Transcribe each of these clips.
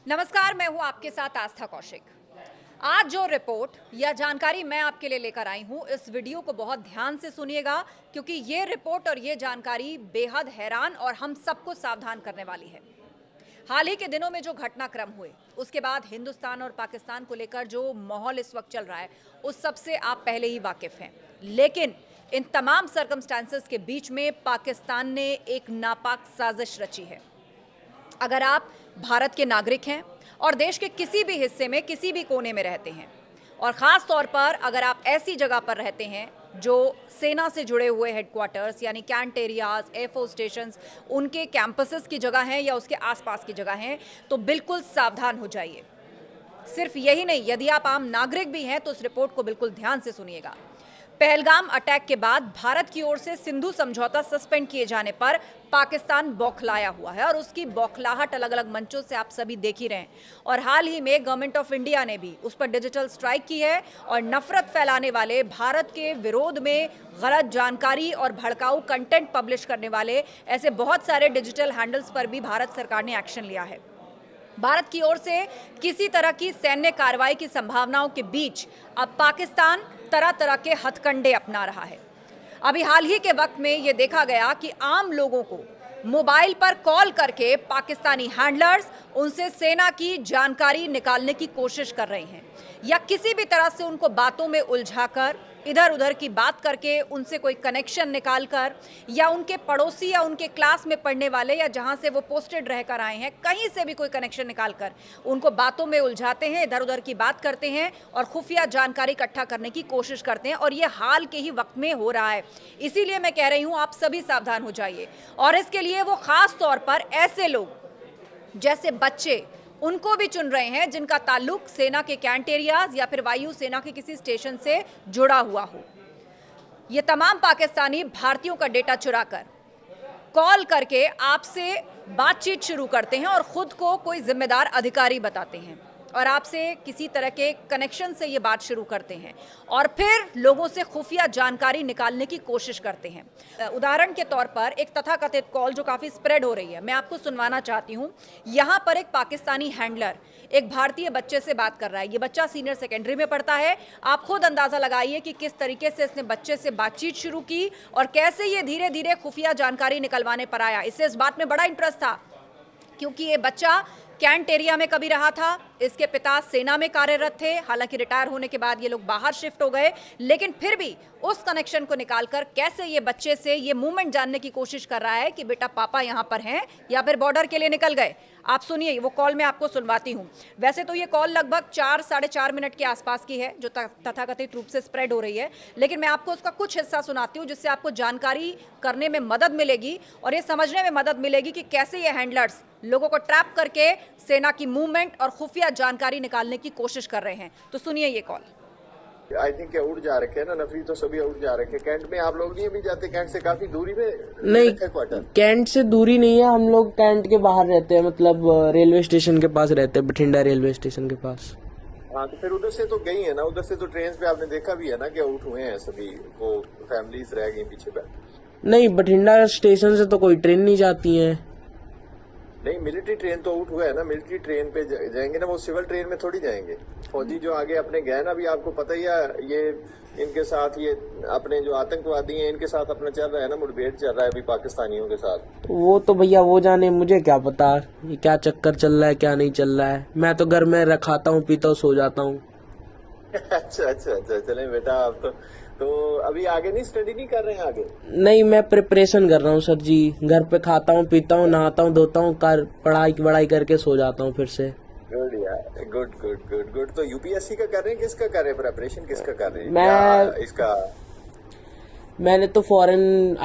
नमस्कार, मैं हूं आपके साथ आस्था कौशिक। आज जो रिपोर्ट या जानकारी मैं आपके लिए लेकर आई हूं, इस वीडियो को बहुत ध्यान से सुनिएगा क्योंकि ये रिपोर्ट और ये जानकारी बेहद हैरान और हम सबको सावधान करने वाली है। हाल ही के दिनों में जो घटनाक्रम हुए, उसके बाद हिंदुस्तान और पाकिस्तान को लेकर जो माहौल इस वक्त चल रहा है, उस सब से आप पहले ही वाकिफ हैं। लेकिन इन तमाम सर्कमस्टांसेस के बीच में पाकिस्तान ने एक नापाक साजिश रची है। अगर आप भारत के नागरिक हैं और देश के किसी भी हिस्से में किसी भी कोने में रहते हैं, और ख़ास तौर पर अगर आप ऐसी जगह पर रहते हैं जो सेना से जुड़े हुए हेडक्वार्टर्स यानी कैंट एरियाज, एयरफोर्स स्टेशंस, उनके कैंपसेस की जगह हैं या उसके आसपास की जगह हैं, तो बिल्कुल सावधान हो जाइए। सिर्फ यही नहीं, यदि आप आम नागरिक भी हैं तो इस रिपोर्ट को बिल्कुल ध्यान से सुनिएगा। पहलगाम अटैक के बाद भारत की ओर से सिंधु समझौता सस्पेंड किए जाने पर पाकिस्तान बौखलाया हुआ है और उसकी बौखलाहट अलग अलग मंचों से आप सभी देख ही रहे हैं। और हाल ही में गवर्नमेंट ऑफ इंडिया ने भी उस पर डिजिटल स्ट्राइक की है और नफरत फैलाने वाले, भारत के विरोध में गलत जानकारी और भड़काऊ कंटेंट पब्लिश करने वाले ऐसे बहुत सारे डिजिटल हैंडल्स पर भी भारत सरकार ने एक्शन लिया है। भारत की ओर से किसी तरह की सैन्य कार्रवाई की संभावनाओं के बीच अब पाकिस्तान तरह तरह के हथकंडे अपना रहा है। अभी हाल ही के वक्त में यह देखा गया कि आम लोगों को मोबाइल पर कॉल करके पाकिस्तानी हैंडलर्स उनसे सेना की जानकारी निकालने की कोशिश कर रहे हैं या किसी भी तरह से उनको बातों में उलझाकर, इधर उधर की बात करके, उनसे कोई कनेक्शन निकालकर या उनके पड़ोसी या उनके क्लास में पढ़ने वाले या जहां से वो पोस्टेड रहकर आए हैं, कहीं से भी कोई कनेक्शन निकालकर उनको बातों में उलझाते हैं, इधर उधर की बात करते हैं और खुफिया जानकारी इकट्ठा करने की कोशिश करते हैं। और ये हाल के ही वक्त में हो रहा है। इसीलिए मैं कह रही हूँ, आप सभी सावधान हो जाइए। और इसके लिए वो खास तौर पर ऐसे लोग जैसे बच्चे उनको भी चुन रहे हैं जिनका ताल्लुक सेना के कैंट एरियाज या फिर वायु सेना के किसी स्टेशन से जुड़ा हुआ हो। ये तमाम पाकिस्तानी भारतीयों का डेटा चुराकर कॉल करके आपसे बातचीत शुरू करते हैं और खुद को कोई जिम्मेदार अधिकारी बताते हैं और आपसे किसी तरह के कनेक्शन से ये बात शुरू करते हैं और फिर लोगों से खुफिया जानकारी निकालने की कोशिश करते हैं। उदाहरण के तौर पर एक तथाकथित कॉल जो काफ़ी स्प्रेड हो रही है, मैं आपको सुनवाना चाहती हूँ। यहाँ पर एक पाकिस्तानी हैंडलर एक भारतीय बच्चे से बात कर रहा है। ये बच्चा सीनियर सेकेंडरी में पढ़ता है। आप खुद अंदाज़ा लगाइए कि किस तरीके से इसने बच्चे से बातचीत शुरू की और कैसे ये धीरे धीरे खुफिया जानकारी निकलवाने पर आया। इससे इस बात में बड़ा इंटरेस्ट था क्योंकि ये बच्चा कैंट एरिया में कभी रहा था, इसके पिता सेना में कार्यरत थे। हालांकि रिटायर होने के बाद ये लोग बाहर शिफ्ट हो गए, लेकिन फिर भी उस कनेक्शन को निकालकर कैसे ये बच्चे से ये मूवमेंट जानने की कोशिश कर रहा है कि बेटा पापा यहाँ पर हैं या फिर बॉर्डर के लिए निकल गए। आप सुनिए, वो कॉल मैं आपको सुनवाती हूँ। वैसे तो ये कॉल लगभग 4-4.5 मिनट के आसपास की है जो तथाकथित रूप से स्प्रेड हो रही है, लेकिन मैं आपको उसका कुछ हिस्सा सुनाती हूँ जिससे आपको जानकारी करने में मदद मिलेगी और ये समझने में मदद मिलेगी कि कैसे ये हैंडलर्स लोगों को ट्रैप करके सेना की मूवमेंट और खुफिया जानकारी निकालने की कोशिश कर रहे हैं। तो सुनिए ये कॉल। आई थिंक उड़ जा रखे हैं ना, नफरी तो सभी उड़ जा रखे हैं। कैंट में आप लोग नहीं अभी जाते? कैंट से काफी दूरी में नहीं, क्वार्टर कैंट से दूरी नहीं है। हम लोग कैंट के बाहर रहते हैं, मतलब रेलवे स्टेशन के पास रहते हैं, बठिंडा रेलवे स्टेशन के पास। हाँ, तो फिर उधर से तो गई है ना, उधर से तो ट्रेन पे आपने देखा भी है ना कि आउट हुए हैं सभी, वो फैमिलीज रह गई पीछे बैठ। नहीं, बठिंडा स्टेशन से तो कोई ट्रेन नहीं जाती है। नहीं, मिलिट्री ट्रेन तो आउट हुआ है ना, मिलिट्री ट्रेन पे जाएंगे ना, वो सिविल ट्रेन में थोड़ी जाएंगे। फौजी जो आगे अपने गए ना, अभी आपको पता ही है, ये इनके साथ ये अपने जो आतंकवादी हैं इनके साथ अपना चल रहा है ना, मुठभेड़ चल रहा है अभी पाकिस्तानियों के साथ। वो तो भैया वो जाने, मुझे क्या पता ये क्या चक्कर चल रहा है क्या नहीं चल रहा है। मैं तो घर में खाता हूँ, पीता हूँ, सो जाता हूँ। अच्छा, चले बेटा, आप तो अभी आगे नहीं स्टडी नहीं कर रहे हैं आगे? नहीं, मैं प्रिपरेशन कर रहा हूँ सर जी। घर पे खाता हूँ, पीता हूँ, नहाता हूँ, धोता हूँ, पढ़ाई करके सो जाता हूँ फिर से। गुड यार, गुड। तो यूपीएससी का कर रहे हैं, किसका कर रहे हैं प्रिपरेशन, किसका कर रहे हैं? मैं इसका मैंने तो फॉरेन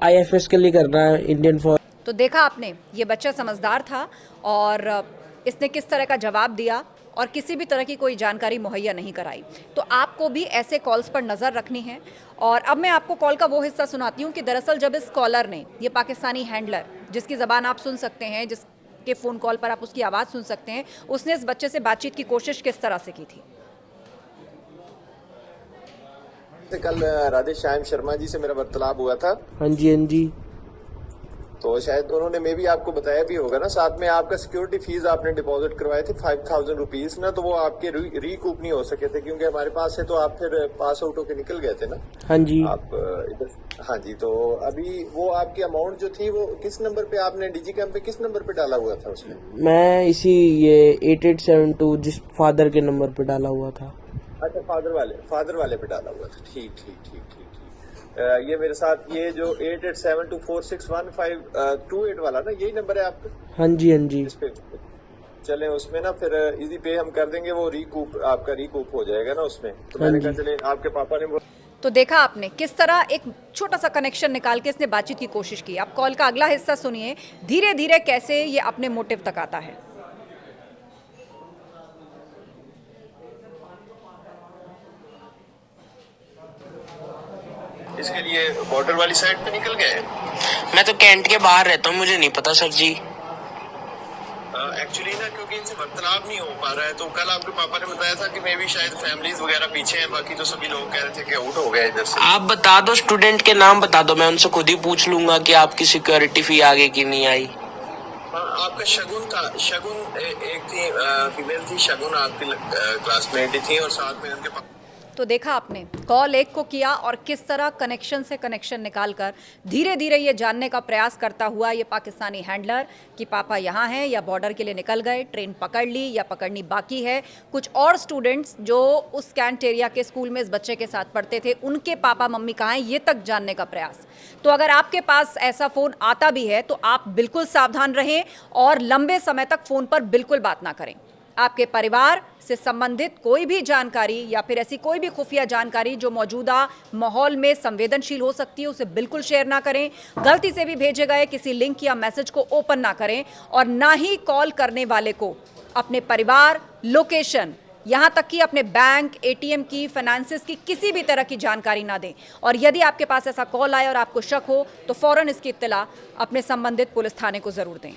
IFS के लिए करना है, इंडियन फॉरेन। तो देखा आपने, ये बच्चा समझदार था और इसने किस तरह का जवाब दिया और किसी भी तरह की कोई जानकारी मुहैया नहीं कराई। तो आपको भी ऐसे कॉल्स पर नज़र रखनी है। और अब मैं आपको कॉल का वो हिस्सा सुनाती हूँ कि दरअसल जब इस कॉलर ने, ये पाकिस्तानी हैंडलर जिसकी ज़बान आप सुन सकते हैं, जिसके फ़ोन कॉल पर आप उसकी आवाज़ सुन सकते हैं, उसने इस बच्चे से बातचीत की कोशिश किस तरह से की थी। कल राधे श्याम शर्मा जी से मेरा वार्तालाप हुआ था। हाँ जी। तो शायद उन्होंने मे भी आपको बताया भी होगा ना। साथ में आपका सिक्योरिटी फीस आपने डिपॉजिट करवाए थे 5000 रुपीज ना, तो वो आपके रिकूप नहीं हो सके थे क्योंकि हमारे पास से तो आप फिर पास आउट होकर निकल गए थे ना। हाँ जी। आप इधर, हाँ जी। तो अभी वो आपकी अमाउंट जो थी वो किस नंबर पे आपने डिजी कैम पे किस नंबर पे डाला हुआ था उसमें? मैं इसी ये 8872 जिस फादर के नंबर पे डाला हुआ था। अच्छा, फादर वाले पे डाला हुआ था। ठीक ठीक ठीक ठीक ठीक। ये मेरे साथ ये जो 8872461528 वाला ना, यही नंबर है आपका? हाँ जी, हाँ जी। इस पे चले उसमें ना फिर इजी पे हम कर देंगे, वो रिकूप आपका रिकूप हो जाएगा ना उसमें। तो हाँ मैंने कहा जी। चले आपके पापा ने तो देखा आपने किस तरह एक छोटा सा कनेक्शन निकाल के इसने बातचीत की कोशिश की। आप कॉल का अगला हिस्सा सुनिए, धीरे धीरे कैसे ये अपने मोटिव तक आता है। इसके लिए बॉर्डर वाली साइड पे निकल गए। मैं तो कैंट के बाहर रहता हूँ, मुझे नहीं पता सर जी। एक्चुअली ना क्योंकि इनसे वार्तालाप नहीं हो पा रहा है, तो कल आपके पापा ने बताया था कि मैं भी शायद फैमिलीज वगैरह पीछे हैं, बाकी तो सभी लोग कह रहे थे कि आउट हो गया इधर से। आप बता दो, स्टूडेंट के नाम बता दो, मैं उनसे खुद ही पूछ लूंगा कि आपकी सिक्योरिटी फी आगे की नहीं आई। हाँ, आपका शगुन था, शगुन एक थी फीमेल थी, शगुन आपकी क्लासमेट थी और साथ में उनके तो देखा आपने, कॉल एक को किया और किस तरह कनेक्शन से कनेक्शन निकालकर धीरे धीरे ये जानने का प्रयास करता हुआ ये पाकिस्तानी हैंडलर कि पापा यहाँ हैं या बॉर्डर के लिए निकल गए, ट्रेन पकड़ ली या पकड़नी बाकी है। कुछ और स्टूडेंट्स जो उस कैंट एरिया के स्कूल में इस बच्चे के साथ पढ़ते थे, उनके पापा मम्मी कहाँ हैं, ये तक जानने का प्रयास। तो अगर आपके पास ऐसा फ़ोन आता भी है तो आप बिल्कुल सावधान रहें और लंबे समय तक फ़ोन पर बिल्कुल बात ना करें। आपके परिवार से संबंधित कोई भी जानकारी या फिर ऐसी कोई भी खुफिया जानकारी जो मौजूदा माहौल में संवेदनशील हो सकती है, उसे बिल्कुल शेयर ना करें। गलती से भी भेजे गए किसी लिंक या मैसेज को ओपन ना करें और ना ही कॉल करने वाले को अपने परिवार, लोकेशन, यहाँ तक कि अपने बैंक, एटीएम की, फाइनेंसेस की किसी भी तरह की जानकारी ना दें। और यदि आपके पास ऐसा कॉल आए और आपको शक हो तो फौरन इसकी इत्तला अपने संबंधित पुलिस थाने को ज़रूर दें।